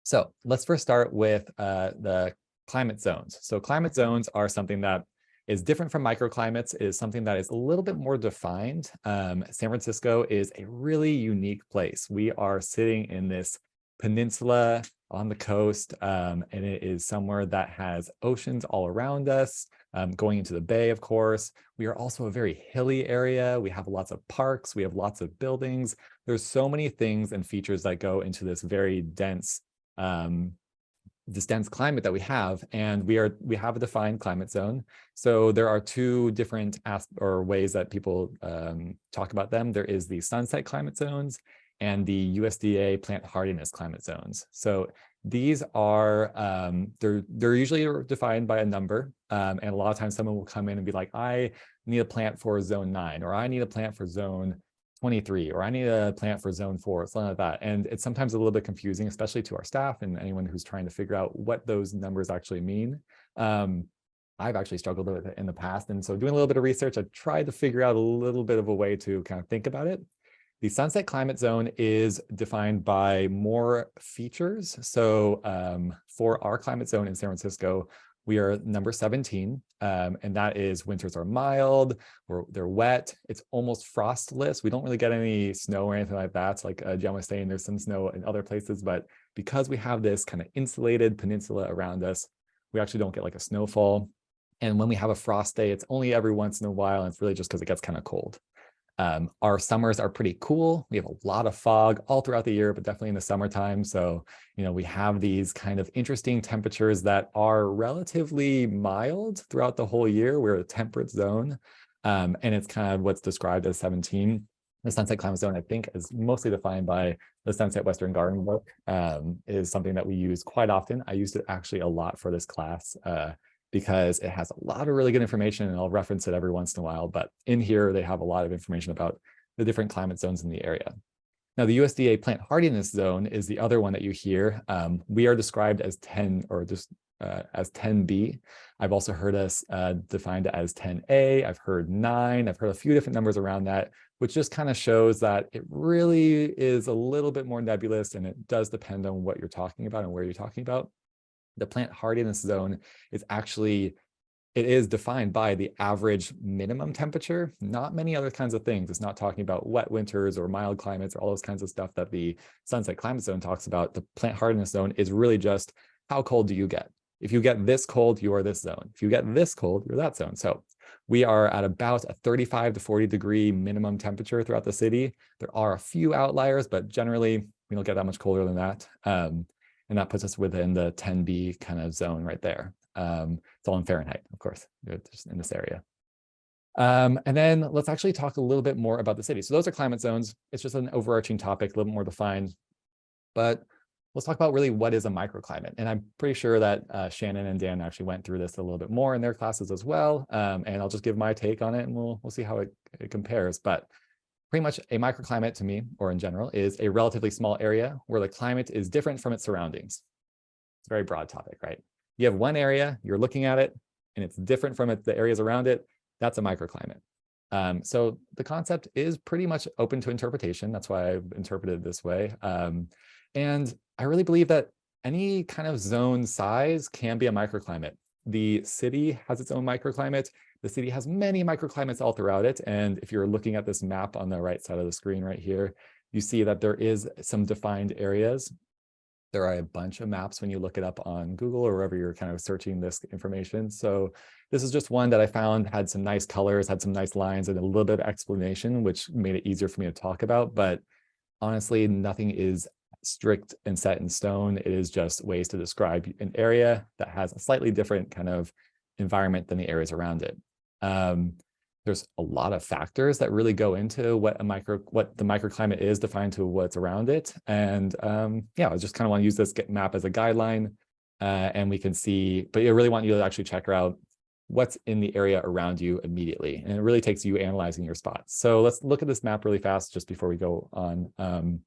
So let's first start with the climate zones. So climate zones are something that is different from microclimates, is something that is a little bit more defined. San Francisco is a really unique place. We are sitting in this peninsula on the coast, and it is somewhere that has oceans all around us, going into the bay, of course. We are also a very hilly area. We have lots of parks. We have lots of buildings. There's so many things and features that go into this very um, dense climate that we have, and we have a defined climate zone. So there are two different ways that people talk about them. There is the sunset climate zones and the USDA Plant Hardiness climate zones. So these are they're usually defined by a number, and a lot of times someone will come in and be like, I need a plant for zone 9, or I need a plant for zone 23, or I need a plant for zone 4, something like that. And it's sometimes a little bit confusing, especially to our staff and anyone who's trying to figure out what those numbers actually mean. I've actually struggled with it in the past. And so doing a little bit of research, I tried to figure out a little bit of a way to kind of think about it. The sunset climate zone is defined by more features. So for our climate zone in San Francisco, we are number 17, and that is winters are mild, or they're wet. It's almost frostless. We don't really get any snow or anything like that. Like Jen was saying, there's some snow in other places, but because we have this kind of insulated peninsula around us, we actually don't get like a snowfall. And when we have a frost day, it's only every once in a while, and it's really just because it gets kind of cold. Our summers are pretty cool. We have a lot of fog all throughout the year, but definitely in the summertime. So, we have these kind of interesting temperatures that are relatively mild throughout the whole year. We're a temperate zone, and it's kind of what's described as 17. The sunset climate zone, I think, is mostly defined by the Sunset Western Garden book, is something that we use quite often. I used it actually a lot for this class, because it has a lot of really good information, and I'll reference it every once in a while. But in here, they have a lot of information about the different climate zones in the area. Now, the USDA Plant Hardiness zone is the other one that you hear. We are described as 10, or just as 10B. I've also heard us defined as 10A. I've heard 9. I've heard a few different numbers around that, which just kind of shows that it really is a little bit more nebulous, and it does depend on what you're talking about and where you're talking about. The plant hardiness zone is actually, it is defined by the average minimum temperature, not many other kinds of things. It's not talking about wet winters or mild climates or all those kinds of stuff that the sunset climate zone talks about. The plant hardiness zone is really just, how cold do you get? If you get this cold, you are this zone. If you get this cold, you're that zone. So we are at about a 35 to 40 degree minimum temperature throughout the city. There are a few outliers, but generally we don't get that much colder than that. And that puts us within the 10B kind of zone right there. It's all in Fahrenheit, of course, just in this area. And then let's actually talk a little bit more about the city. So those are climate zones. It's just an overarching topic, a little more defined. But let's talk about really what is a microclimate. And I'm pretty sure that Shannon and Dan actually went through this a little bit more in their classes as well. And I'll just give my take on it, and we'll see how it compares. But pretty much a microclimate to me, or in general, is a relatively small area where the climate is different from its surroundings. It's a very broad topic, right? You have one area, you're looking at it, and it's different from the areas around it. That's a microclimate. So the concept is pretty much open to interpretation. That's why I've interpreted it this way. And I really believe that any kind of zone size can be a microclimate. The city has its own microclimate. The city has many microclimates all throughout it. And if you're looking at this map on the right side of the screen right here, you see that there is some defined areas. There are a bunch of maps when you look it up on Google or wherever you're kind of searching this information. So this is just one that I found had some nice colors, had some nice lines, and a little bit of explanation, which made it easier for me to talk about. But honestly, nothing is strict and set in stone. It is just ways to describe an area that has a slightly different kind of environment than the areas around it. There's a lot of factors that really go into what the microclimate is defined to what's around it. And yeah, I just kind of want to use this map as a guideline, and we can see, but I really want you to actually check out what's in the area around you immediately. And it really takes you analyzing your spots. So let's look at this map really fast just before we go on.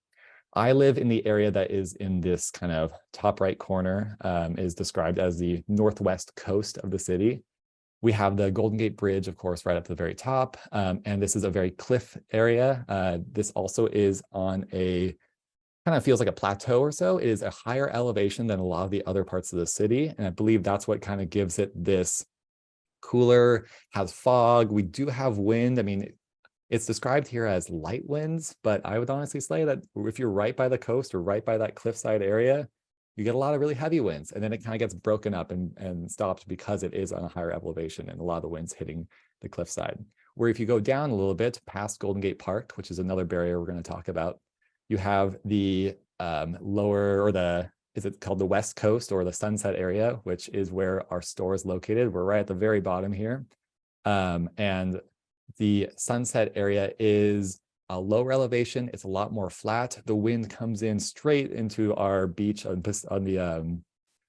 I live in the area that is in this kind of top right corner, is described as the northwest coast of the city. We have the Golden Gate Bridge, of course, right up to the very top. And this is a very cliff area. This also is on a kind of feels like a plateau or so. It is a higher elevation than a lot of the other parts of the city. And I believe that's what kind of gives it this cooler, has fog. We do have wind. I mean, it's described here as light winds, but I would honestly say that if you're right by the coast or right by that cliffside area, you get a lot of really heavy winds, and then it kind of gets broken up and stopped because it is on a higher elevation and a lot of the winds hitting the cliffside. Where if you go down a little bit past Golden Gate Park, which is another barrier we're going to talk about, you have the lower, or the, is it called the West Coast or the Sunset area, which is where our store is located. We're right at the very bottom here. And the Sunset area is a lower elevation. It's a lot more flat. The wind comes in straight into our beach on the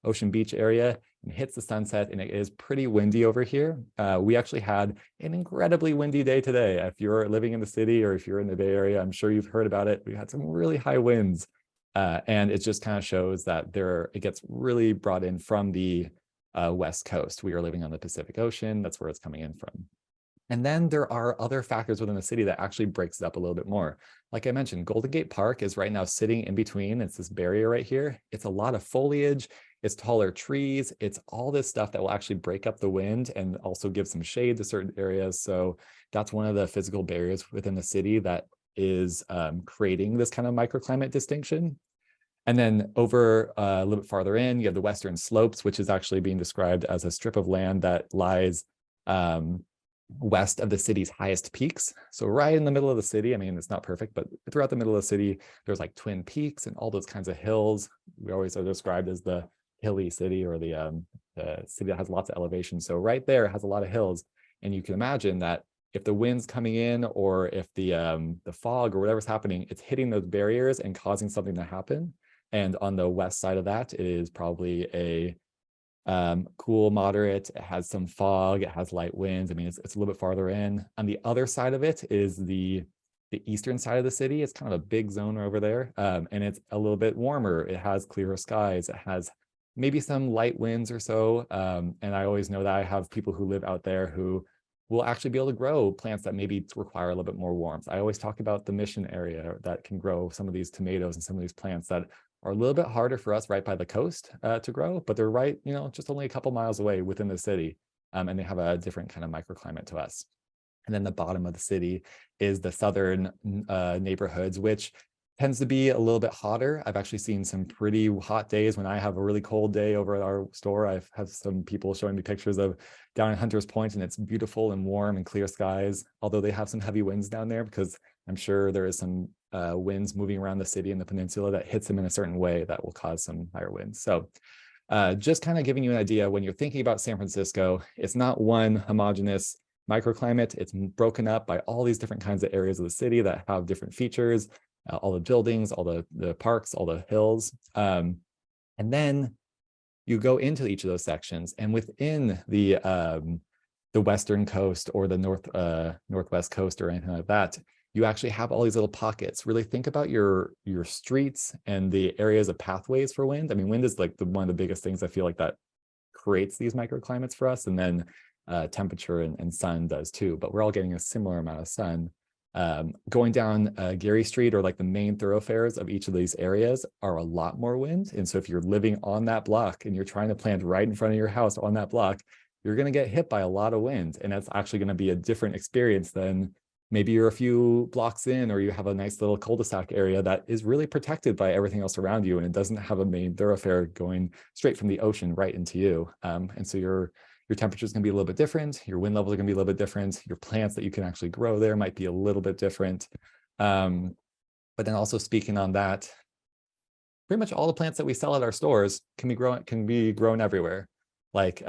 Ocean Beach area and hits the sunset, and it is pretty windy over here. We actually had an incredibly windy day today. If you're living in the city or if you're in the Bay Area, I'm sure you've heard about it. We had some really high winds, and it just kind of shows that it gets really brought in from the West Coast. We are living on the Pacific Ocean. That's where it's coming in from. And then there are other factors within the city that actually breaks it up a little bit more. Like I mentioned, Golden Gate Park is right now sitting in between. It's this barrier right here. It's a lot of foliage. It's taller trees. It's all this stuff that will actually break up the wind and also give some shade to certain areas. So that's one of the physical barriers within the city that is creating this kind of microclimate distinction. And then over a little bit farther in, you have the Western Slopes, which is actually being described as a strip of land that lies west of the city's highest peaks. So right in the middle of the city, I mean, it's not perfect, but throughout the middle of the city, there's like twin peaks and all those kinds of hills. We always are described as the hilly city, or the city that has lots of elevation. So right there has a lot of hills. And you can imagine that if the wind's coming in, or if the fog or whatever's happening, it's hitting those barriers and causing something to happen. And on the west side of that, it is probably a cool, moderate. It has some fog. It has light winds. I mean, it's a little bit farther in. On the other side of it is the eastern side of the city. It's kind of a big zone over there, and it's a little bit warmer. It has clearer skies. It has maybe some light winds or so. And I always know that I have people who live out there who will actually be able to grow plants that maybe require a little bit more warmth. I always talk about the Mission area that can grow some of these tomatoes and some of these plants that are a little bit harder for us right by the coast to grow, but they're right, just only a couple miles away within the city. And they have a different kind of microclimate to us. And then the bottom of the city is the southern neighborhoods, which tends to be a little bit hotter. I've actually seen some pretty hot days when I have a really cold day over at our store. I've had some people showing me pictures of down in Hunters Point, and it's beautiful and warm and clear skies, although they have some heavy winds down there, because I'm sure there is some winds moving around the city and the peninsula that hits them in a certain way that will cause some higher winds. So just kind of giving you an idea, when you're thinking about San Francisco, it's not one homogeneous microclimate. It's broken up by all these different kinds of areas of the city that have different features, all the buildings, all the parks, all the hills. And then you go into each of those sections, and within the western coast or the northwest coast or anything like that, you actually have all these little pockets. Really think about your streets and the areas of pathways for wind. I mean, wind is like one of the biggest things I feel like that creates these microclimates for us, and then temperature and sun does too, but we're all getting a similar amount of sun. Going down Gary Street, or like the main thoroughfares of each of these areas, are a lot more wind. And so if you're living on that block and you're trying to plant right in front of your house on that block, you're going to get hit by a lot of wind. And that's actually going to be a different experience than maybe you're a few blocks in, or you have a nice little cul-de-sac area that is really protected by everything else around you, and it doesn't have a main thoroughfare going straight from the ocean right into you. And so your temperature is going to be a little bit different. Your wind levels are going to be a little bit different. Your plants that you can actually grow there might be a little bit different. But then also speaking on that, pretty much all the plants that we sell at our stores can be grown everywhere. Like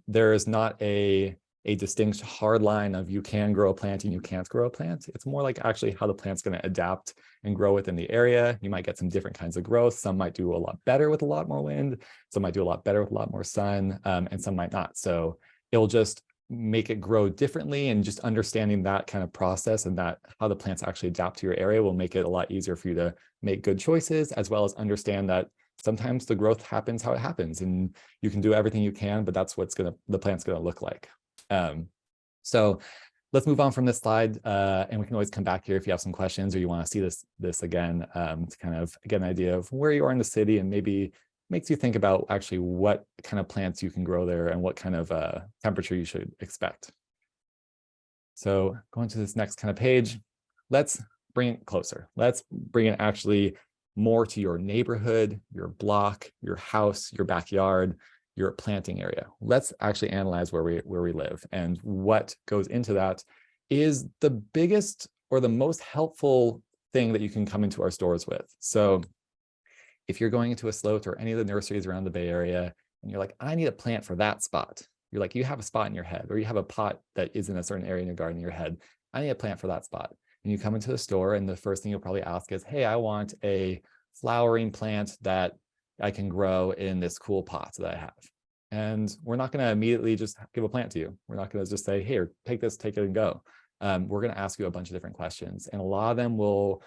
there is not a distinct hard line of you can grow a plant and you can't grow a plant. It's more like actually how the plant's going to adapt and grow within the area. You might get some different kinds of growth. Some might do a lot better with a lot more wind. Some might do a lot better with a lot more sun, and some might not. So it'll just make it grow differently, and just understanding that kind of process and that how the plants actually adapt to your area will make it a lot easier for you to make good choices, as well as understand that sometimes the growth happens how it happens, and you can do everything you can, but that's what's the plant's gonna look like. So let's move on from this slide, and we can always come back here if you have some questions or you want to see this again, to kind of get an idea of where you are in the city, and maybe makes you think about actually what kind of plants you can grow there and what kind of temperature you should expect. So going to this next kind of page, let's bring it closer. Let's bring it actually more to your neighborhood, your block, your house, your backyard, your planting area. Let's actually analyze where we live, and what goes into that is the biggest or the most helpful thing that you can come into our stores with. So if you're going into a Sloat or any of the nurseries around the Bay Area, and you're like, I need a plant for that spot. You're like, you have a spot in your head, or you have a pot that is in a certain area in your garden in your head. I need a plant for that spot. And you come into the store, and the first thing you'll probably ask is, hey, I want a flowering plant that I can grow in this cool pot that I have. And we're not going to immediately just give a plant to you. We're not going to just say, here, take this, take it and go. We're going to ask you a bunch of different questions. And a lot of them will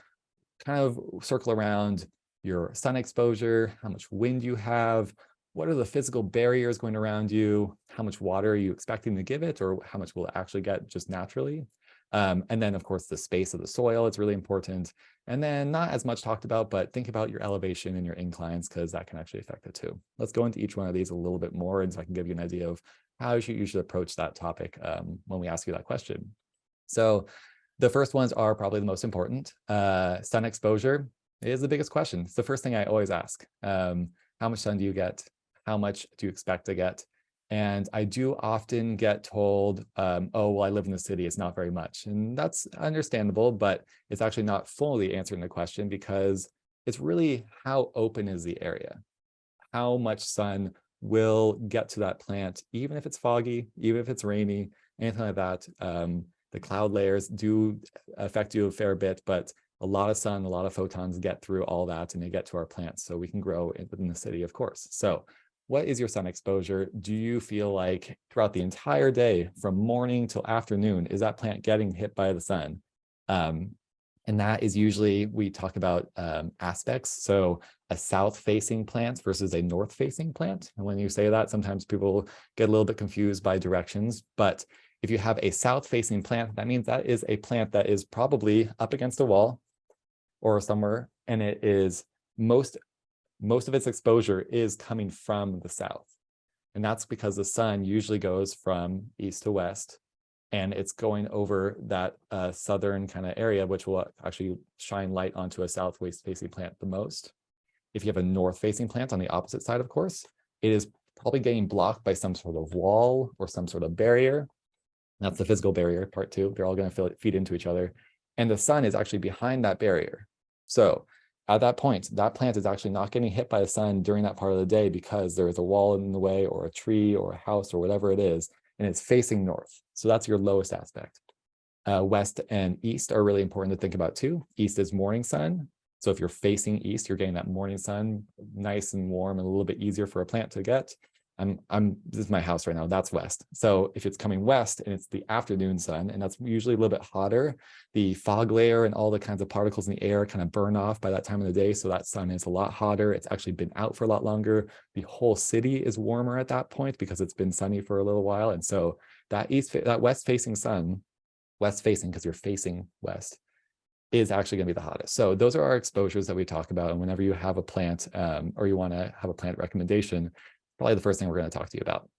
kind of circle around your sun exposure, how much wind you have, what are the physical barriers going around you, how much water are you expecting to give it, or how much will it actually get just naturally. And then, of course, the space of the soil is really important. And then not as much talked about, but think about your elevation and your inclines, because that can actually affect it too. Let's go into each one of these a little bit more, and so I can give you an idea of how you should approach that topic when we ask you that question. So the first ones are probably the most important. Sun exposure is the biggest question. It's the first thing I always ask. How much sun do you get? How much do you expect to get? And I do often get told, oh, well, I live in the city, it's not very much. And that's understandable, but it's actually not fully answering the question, because it's really how open is the area? How much sun will get to that plant, even if it's foggy, even if it's rainy, anything like that. The cloud layers do affect you a fair bit, but a lot of sun, a lot of photons get through all that, and they get to our plants, so we can grow within the city, of course. So what is your sun exposure? Do you feel like throughout the entire day, from morning till afternoon, is that plant getting hit by the sun? And that is usually, we talk about aspects. So a south-facing plant versus a north-facing plant. And when you say that, sometimes people get a little bit confused by directions. But if you have a south-facing plant, that means that is a plant that is probably up against a wall or somewhere, and it is most of its exposure is coming from the south. And that's because the sun usually goes from east to west, and it's going over that southern kind of area, which will actually shine light onto a southwest facing plant the most. If you have a north facing plant on the opposite side, of course, it is probably getting blocked by some sort of wall or some sort of barrier. That's the physical barrier, part two. They're all going to feed into each other. And the sun is actually behind that barrier. So at that point, that plant is actually not getting hit by the sun during that part of the day, because there is a wall in the way, or a tree or a house or whatever it is, and it's facing north. So that's your lowest aspect. West and east are really important to think about too. East is morning sun. So if you're facing east, you're getting that morning sun, nice and warm and a little bit easier for a plant to get. This is my house right now, that's west. So if it's coming west and it's the afternoon sun, and that's usually a little bit hotter, the fog layer and all the kinds of particles in the air kind of burn off by that time of the day. So that sun is a lot hotter. It's actually been out for a lot longer. The whole city is warmer at that point because it's been sunny for a little while. And so that west facing sun, west facing because you're facing west, is actually going to be the hottest. So those are our exposures that we talk about. And whenever you have a plant or you want to have a plant recommendation, probably the first thing we're going to talk to you about.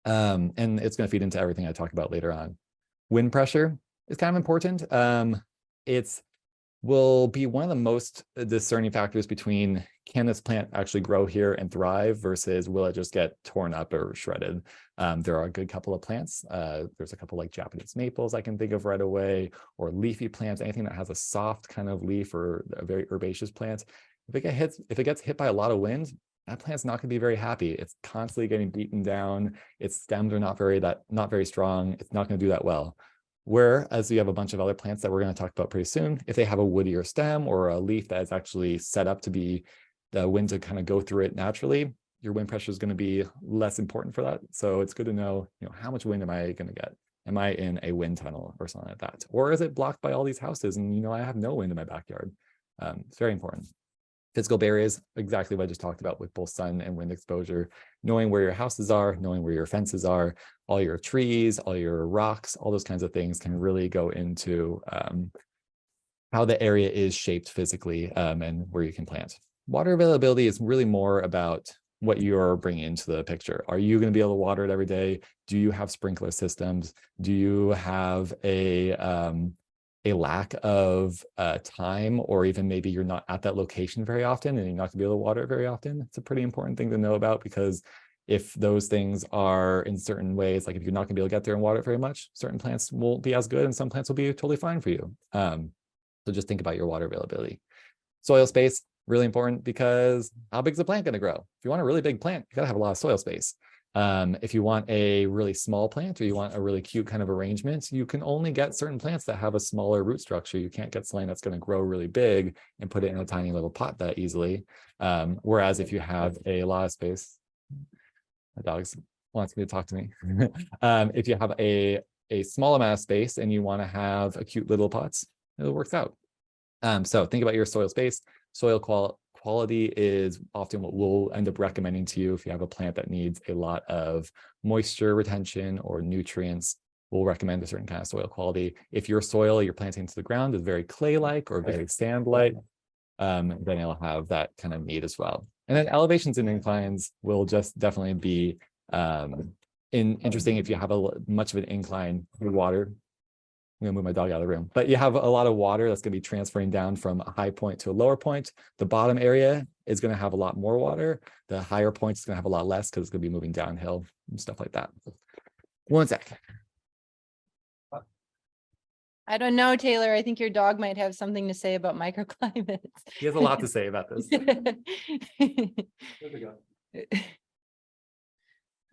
And it's going to feed into everything I talk about later on. Wind pressure is kind of important. It's will be one of the most discerning factors between, can this plant actually grow here and thrive versus will it just get torn up or shredded? There are a good couple of plants. There's a couple like Japanese maples I can think of right away, or leafy plants, anything that has a soft kind of leaf or a very herbaceous plant. If it gets hit by a lot of wind, that plant's not going to be very happy. It's constantly getting beaten down. Its stems are not very strong. It's not going to do that well. Whereas you have a bunch of other plants that we're going to talk about pretty soon, if they have a woodier stem or a leaf that is actually set up to be the wind to kind of go through it naturally, your wind pressure is going to be less important for that. So it's good to know, how much wind am I going to get? Am I in a wind tunnel or something like that? Or is it blocked by all these houses and, I have no wind in my backyard? It's very important. Physical barriers, exactly what I just talked about with both sun and wind exposure, knowing where your houses are, knowing where your fences are, all your trees, all your rocks, all those kinds of things can really go into how the area is shaped physically and where you can plant. Water availability is really more about what you're bringing into the picture. Are you going to be able to water it every day? Do you have sprinkler systems? Do you have a lack of time, or even maybe you're not at that location very often and you're not going to be able to water it very often? It's a pretty important thing to know about, because if those things are in certain ways, like if you're not going to be able to get there and water it very much, certain plants won't be as good and some plants will be totally fine for you. So just think about your water availability. Soil space, really important, because how big is the plant going to grow? If you want a really big plant, you got to have a lot of soil space. If you want a really small plant, or you want a really cute kind of arrangement, you can only get certain plants that have a smaller root structure. You can't get something that's going to grow really big and put it in a tiny little pot that easily. Whereas if you have a lot of space, my dog's wants me to talk to me. If you have a small amount of space and you want to have a cute little pots, it works out. So think about your soil space. Soil quality is often what we'll end up recommending to you if you have a plant that needs a lot of moisture retention or nutrients. We'll recommend a certain kind of soil quality. If your soil you're planting into the ground is very clay-like or very sand-like, then it'll have that kind of need as well. And then elevations and inclines will just definitely be interesting if you have much of an incline through water. I'm gonna move my dog out of the room, but you have a lot of water that's gonna be transferring down from a high point to a lower point. The bottom area is gonna have a lot more water. The higher point is gonna have a lot less because it's gonna be moving downhill and stuff like that. One sec. I don't know, Taylor. I think your dog might have something to say about microclimates. He has a lot to say about this.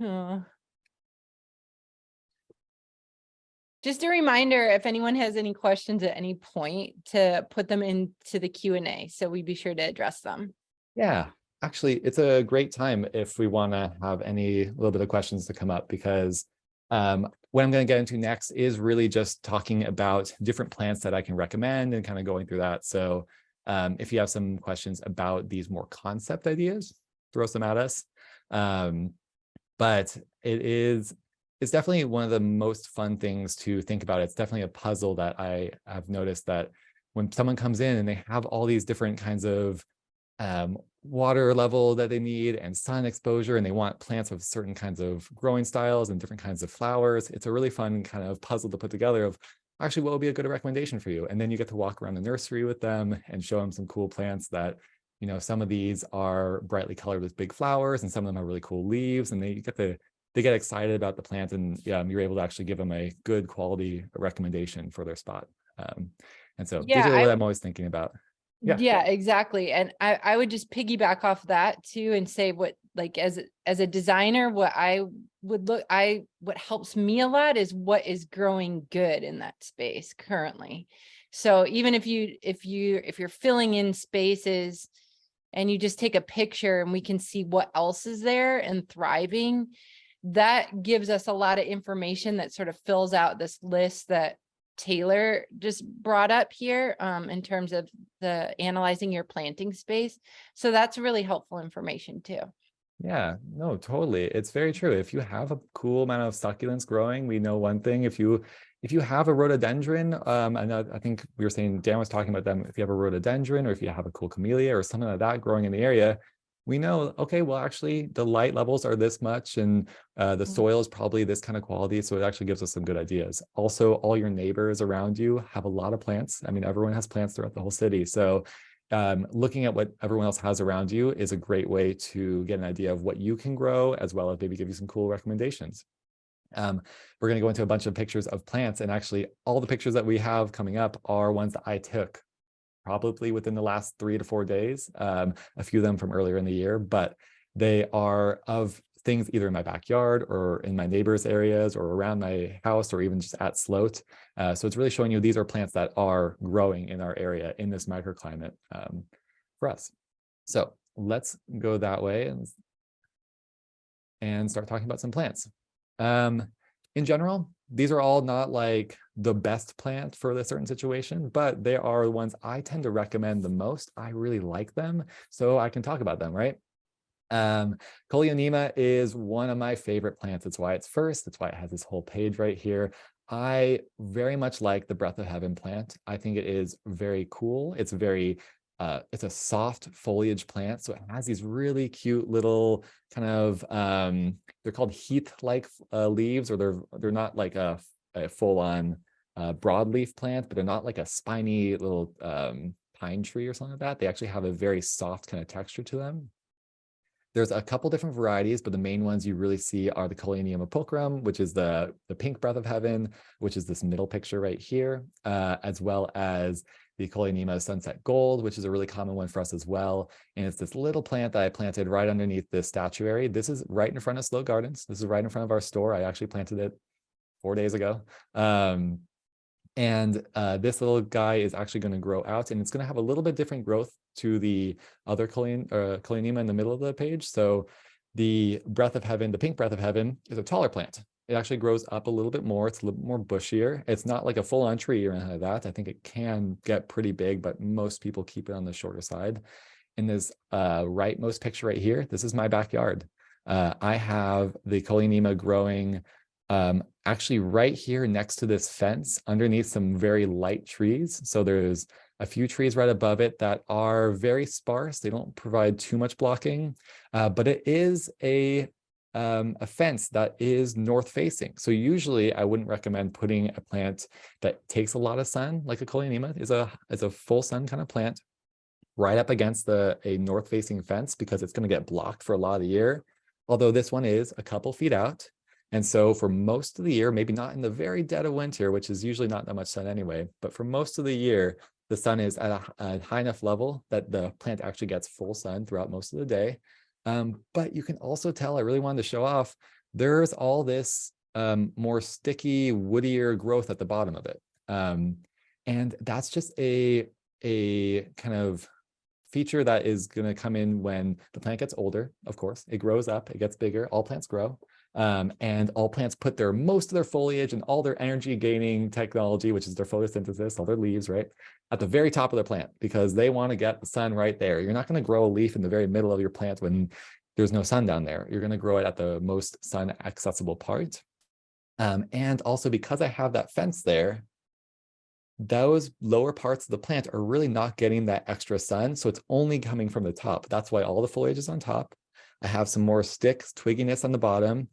Oh. Just a reminder, if anyone has any questions at any point, to put them into the Q&A, so we'd be sure to address them. Yeah, actually, it's a great time if we want to have any little bit of questions to come up, because what I'm going to get into next is really just talking about different plants that I can recommend and kind of going through that. So if you have some questions about these more concept ideas, throw some at us. But it's definitely one of the most fun things to think about. It's definitely a puzzle that I have noticed that when someone comes in and they have all these different kinds of water level that they need and sun exposure, and they want plants with certain kinds of growing styles and different kinds of flowers, it's a really fun kind of puzzle to put together of actually what would be a good recommendation for you. And then you get to walk around the nursery with them and show them some cool plants that, you know, some of these are brightly colored with big flowers and some of them have really cool leaves, and they get excited about the plant, and you're able to actually give them a good quality recommendation for their spot. And so these are what I'm always thinking about. Yeah, exactly. And I would just piggyback off that too and say what, like, as a designer, what helps me a lot is what is growing good in that space currently. So even if you're filling in spaces and you just take a picture and we can see what else is there and thriving, that gives us a lot of information that sort of fills out this list that Taylor just brought up here in terms of the analyzing your planting space. So that's really helpful information too. Yeah, no, totally. It's very true. If you have a cool amount of succulents growing, we know one thing. If you have a rhododendron, and I think we were saying, Dan was talking about them, if you have a rhododendron or if you have a cool camellia or something like that growing in the area, we know, okay, well, actually the light levels are this much and the soil is probably this kind of quality. So it actually gives us some good ideas. Also, all your neighbors around you have a lot of plants. I mean, everyone has plants throughout the whole city. So looking at what everyone else has around you is a great way to get an idea of what you can grow, as well as maybe give you some cool recommendations. We're going to go into a bunch of pictures of plants, and actually all the pictures that we have coming up are ones that I took probably within the last 3 to 4 days, a few of them from earlier in the year, but they are of things either in my backyard or in my neighbors' areas or around my house or even just at Sloat. So it's really showing you these are plants that are growing in our area in this microclimate for us. So let's go that way and start talking about some plants. in general, these are all not like the best plant for a certain situation, but they are the ones I tend to recommend the most. I really like them, so I can talk about them, right? Coleonema is one of my favorite plants. That's why it's first. That's why it has this whole page right here. I very much like the Breath of Heaven plant. I think it is very cool. It's very, it's a soft foliage plant. So it has these really cute little kind of, they're called heath-like leaves, or they're not like a full-on broadleaf plant, but they're not like a spiny little pine tree or something like that. They actually have a very soft kind of texture to them. There's a couple different varieties, but the main ones you really see are the Coleonema pulchrum, which is the pink Breath of Heaven, which is this middle picture right here, as well as the Coleonema Sunset Gold, which is a really common one for us as well. And it's this little plant that I planted right underneath this statuary. This is right in front of Slow Gardens. This is right in front of our store. I actually planted it 4 days ago. And this little guy is actually going to grow out, and it's going to have a little bit different growth to the other Coleonema in the middle of the page. So the Breath of Heaven, the pink Breath of Heaven, is a taller plant. It actually grows up a little bit more. It's a little more bushier. It's not like a full-on tree or anything like that. I think it can get pretty big, but most people keep it on the shorter side. In this rightmost picture right here, this is my backyard. I have the Coleonema growing actually right here next to this fence underneath some very light trees. So there's a few trees right above it that are very sparse. They don't provide too much blocking, but it is a fence that is north facing. So usually I wouldn't recommend putting a plant that takes a lot of sun, like a Coleonema is a full sun kind of plant, right up against a north facing fence, because it's going to get blocked for a lot of the year. Although this one is a couple feet out. And so for most of the year, maybe not in the very dead of winter, which is usually not that much sun anyway, but for most of the year, the sun is at a high enough level that the plant actually gets full sun throughout most of the day. But you can also tell, I really wanted to show off, there's all this more sticky, woodier growth at the bottom of it. And that's just a kind of feature that is going to come in when the plant gets older. Of course, it grows up, it gets bigger, all plants grow. And all plants put most of their foliage and all their energy gaining technology, which is their photosynthesis, all their leaves, right, at the very top of the plant, because they want to get the sun right there. You're not going to grow a leaf in the very middle of your plant when there's no sun down there. You're going to grow it at the most sun accessible part. And also, because I have that fence there, those lower parts of the plant are really not getting that extra sun. So it's only coming from the top. That's why all the foliage is on top. I have some more sticks, twigginess on the bottom.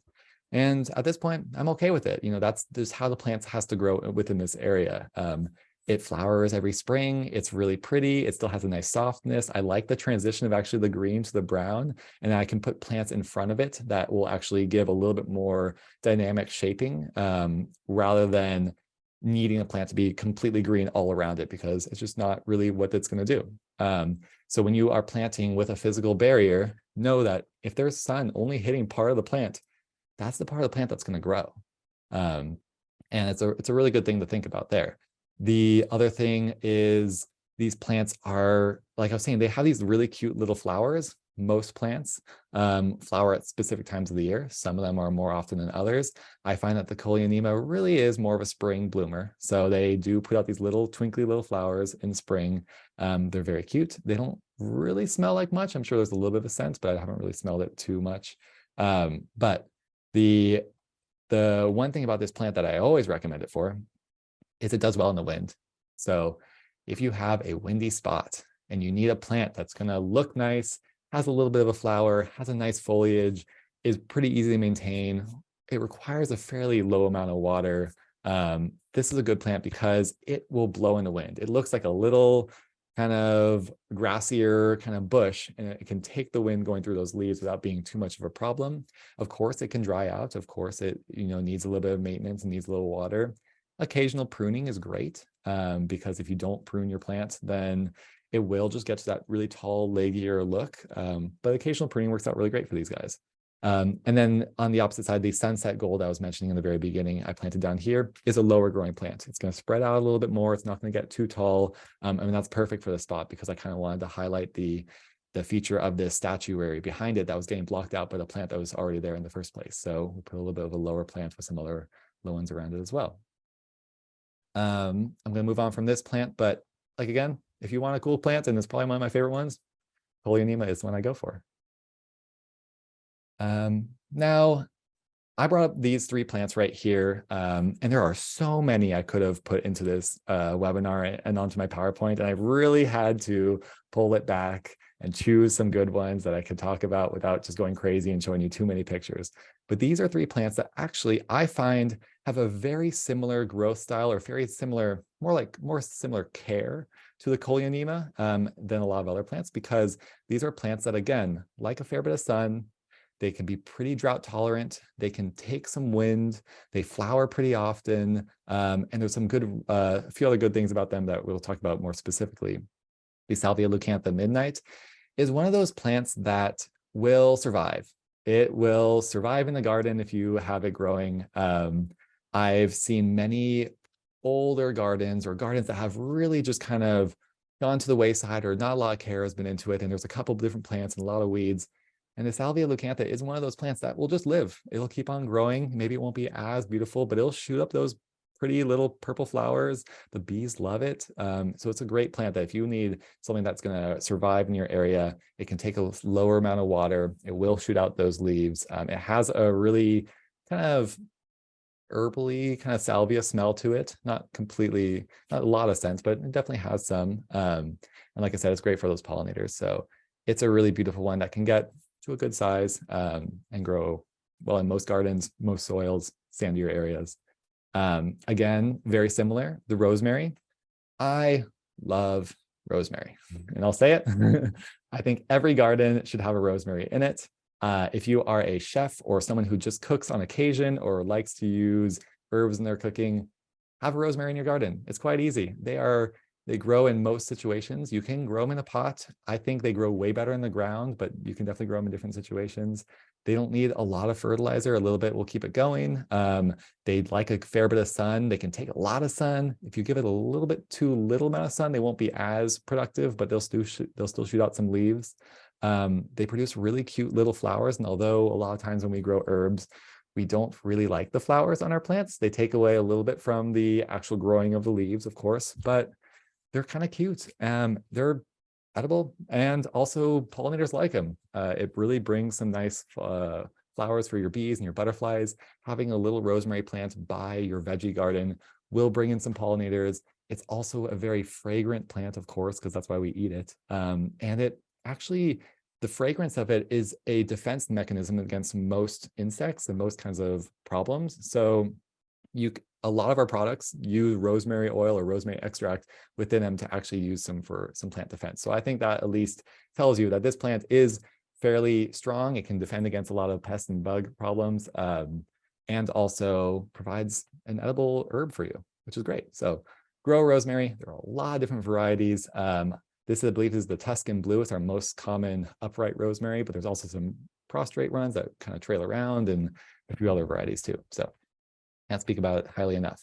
And at this point, I'm okay with it. You know, that's just how the plant has to grow within this area. It flowers every spring. It's really pretty. It still has a nice softness. I like the transition of actually the green to the brown. And I can put plants in front of it that will actually give a little bit more dynamic shaping, rather than needing a plant to be completely green all around it, because it's just not really what it's going to do. So when you are planting with a physical barrier, know that if there's sun only hitting part of the plant, that's the part of the plant that's going to grow. And it's a really good thing to think about there. The other thing is, these plants are, like I was saying, they have these really cute little flowers. Most plants flower at specific times of the year. Some of them are more often than others. I find that the Coleonema really is more of a spring bloomer. So they do put out these little twinkly little flowers in spring. They're very cute. They don't really smell like much. I'm sure there's a little bit of a scent, but I haven't really smelled it too much. But the one thing about this plant that I always recommend it for is it does well in the wind. So if you have a windy spot and you need a plant that's going to look nice, has a little bit of a flower, has a nice foliage, is pretty easy to maintain, it requires a fairly low amount of water, this is a good plant because it will blow in the wind. It looks like a little kind of grassier kind of bush, and it can take the wind going through those leaves without being too much of a problem. Of course, it can dry out. Of course, it needs a little bit of maintenance and needs a little water. Occasional pruning is great, because if you don't prune your plant, then it will just get to that really tall, leggier look. But occasional pruning works out really great for these guys. And then on the opposite side, the Sunset Gold I was mentioning in the very beginning, I planted down here, is a lower growing plant. It's going to spread out a little bit more. It's not going to get too tall. I mean, that's perfect for the spot, because I kind of wanted to highlight the feature of this statuary behind it that was getting blocked out by the plant that was already there in the first place. So we put a little bit of a lower plant with some other low ones around it as well. I'm going to move on from this plant, but like again, if you want a cool plant, and it's probably one of my favorite ones, Polyonema is the one I go for. Now, I brought up these 3 plants right here, and there are so many I could have put into this webinar and onto my PowerPoint, and I really had to pull it back and choose some good ones that I could talk about without just going crazy and showing you too many pictures. But these are 3 plants that actually I find have a very similar growth style, or very similar, more similar care to the Coleonema than a lot of other plants, because these are plants that, again, like a fair bit of sun. They can be pretty drought tolerant. They can take some wind. They flower pretty often. And there's some good, a few other good things about them that we'll talk about more specifically. The Salvia leucantha midnight is one of those plants that will survive. It will survive in the garden if you have it growing. I've seen many older gardens, or gardens that have really just kind of gone to the wayside, or not a lot of care has been into it. And there's a couple of different plants and a lot of weeds. And the Salvia leucantha is one of those plants that will just live. It'll keep on growing. Maybe it won't be as beautiful, but it'll shoot up those pretty little purple flowers. The bees love it. So it's a great plant that if you need something that's going to survive in your area, it can take a lower amount of water. It will shoot out those leaves. It has a really kind of herbally, kind of salvia smell to it. Not completely, not a lot of scent, but it definitely has some. And like I said, it's great for those pollinators. So it's a really beautiful one that can get to a good size and grow well in most gardens, most soils, sandier areas. Again, very similar, the rosemary. I love rosemary, and I'll say it. I think every garden should have a rosemary in it. If you are a chef or someone who just cooks on occasion or likes to use herbs in their cooking, have a rosemary in your garden. It's quite easy. They grow in most situations. You can grow them in a pot. I think they grow way better in the ground, but you can definitely grow them in different situations. They don't need a lot of fertilizer. A little bit will keep it going. They like a fair bit of sun. They can take a lot of sun. If you give it a little bit too little amount of sun, they won't be as productive, but they'll still shoot out some leaves. They produce really cute little flowers. And although a lot of times when we grow herbs, we don't really like the flowers on our plants, they take away a little bit from the actual growing of the leaves, of course, but they're kind of cute. They're edible, and also pollinators like them. It really brings some nice flowers for your bees and your butterflies. Having a little rosemary plant by your veggie garden will bring in some pollinators. It's also a very fragrant plant, of course, because that's why we eat it. And it actually, the fragrance of it is a defense mechanism against most insects and most kinds of problems. So a lot of our products use rosemary oil or rosemary extract within them to actually use some for some plant defense. So I think that at least tells you that this plant is fairly strong. It can defend against a lot of pest and bug problems, and also provides an edible herb for you, which is great. So grow rosemary. There are a lot of different varieties. This, I believe, is the Tuscan Blue. It's our most common upright rosemary, but there's also some prostrate ones that kind of trail around, and a few other varieties too. So can't speak about it highly enough.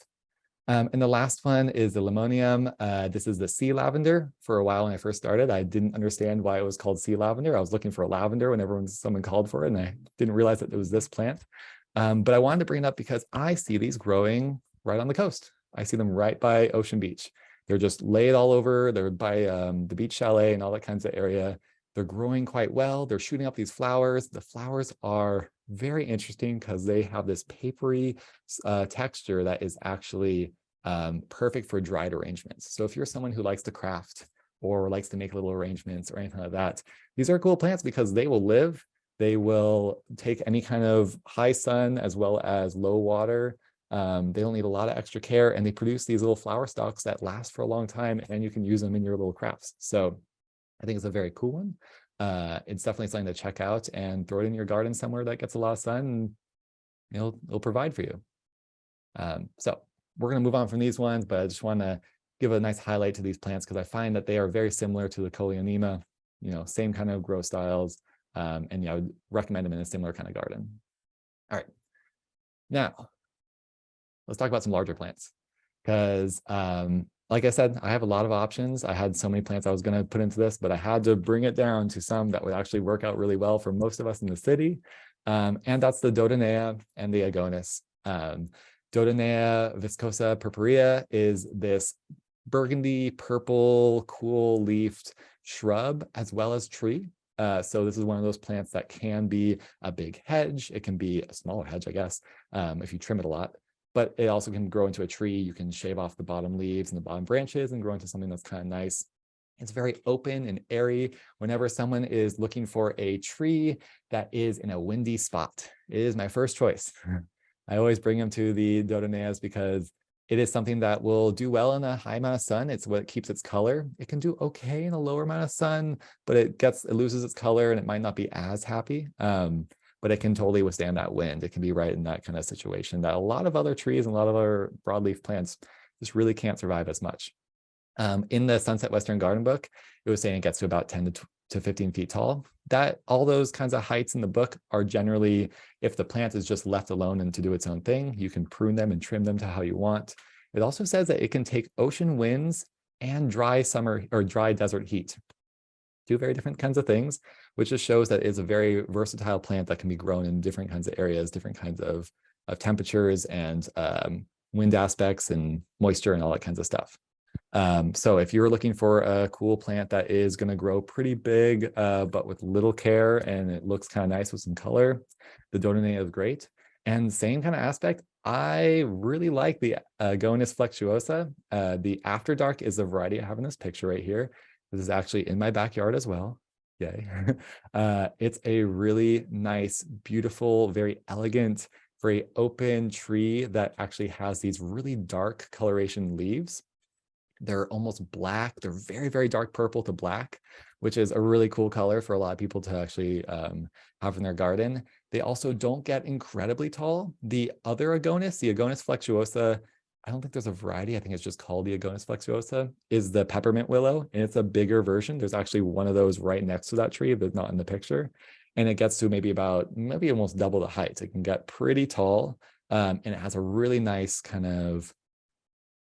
And the last one is the Limonium. This is the sea lavender. For a while when I first started, I didn't understand why it was called sea lavender. I was looking for a lavender whenever someone called for it, and I didn't realize that it was this plant. But I wanted to bring it up because I see these growing right on the coast. I see them right by Ocean Beach. They're just laid all over. They're by the beach chalet and all that kinds of area. They're growing quite well. They're shooting up these flowers. The flowers are very interesting because they have this papery texture that is actually perfect for dried arrangements. So if you're someone who likes to craft or likes to make little arrangements or anything like that, these are cool plants because they will live. They will take any kind of high sun as well as low water. They don't need a lot of extra care, and they produce these little flower stalks that last for a long time, and you can use them in your little crafts. So I think it's a very cool one. It's definitely something to check out and throw it in your garden somewhere that gets a lot of sun, and it'll provide for you. So we're going to move on from these ones, but I just want to give a nice highlight to these plants because I find that they are very similar to the Coleonema, same kind of grow styles. And I would recommend them in a similar kind of garden. All right. Now, let's talk about some larger plants because like I said, I have a lot of options. I had so many plants I was going to put into this, but I had to bring it down to some that would actually work out really well for most of us in the city. And that's the Dodonea and the Agonis. Dodonea viscosa purpurea is this burgundy purple cool leafed shrub as well as tree. So this is one of those plants that can be a big hedge. It can be a smaller hedge, I guess, if you trim it a lot, but it also can grow into a tree. You can shave off the bottom leaves and the bottom branches and grow into something that's kind of nice. It's very open and airy. Whenever someone is looking for a tree that is in a windy spot, it is my first choice. I always bring them to the Dodoneas because it is something that will do well in a high amount of sun. It's what keeps its color. It can do okay in a lower amount of sun, but it loses its color and it might not be as happy. But it can totally withstand that wind. It can be right in that kind of situation that a lot of other trees and a lot of other broadleaf plants just really can't survive as much. In the Sunset Western Garden book, it was saying it gets to about 10 to 15 feet tall. That all those kinds of heights in the book are generally, if the plant is just left alone and to do its own thing, you can prune them and trim them to how you want. It also says that it can take ocean winds and dry summer or dry desert heat. Two very different kinds of things, which just shows that it's a very versatile plant that can be grown in different kinds of areas, different kinds of temperatures and wind aspects and moisture and all that kinds of stuff. So if you're looking for a cool plant that is going to grow pretty big, but with little care and it looks kind of nice with some color, the Dodonea is great. And same kind of aspect, I really like the Agonis flexuosa. The After Dark is the variety I have in this picture right here. This is actually in my backyard as well. Yay. It's a really nice, beautiful, very elegant, very open tree that actually has these really dark coloration leaves. They're almost black. They're very, very dark purple to black, which is a really cool color for a lot of people to actually have in their garden. They also don't get incredibly tall. The other Agonis, the Agonis flexuosa, I don't think there's a variety. I think it's just called the Agonis flexuosa, is the peppermint willow, and it's a bigger version. There's actually one of those right next to that tree, but not in the picture. And it gets to maybe almost double the height. It can get pretty tall, and it has a really nice kind of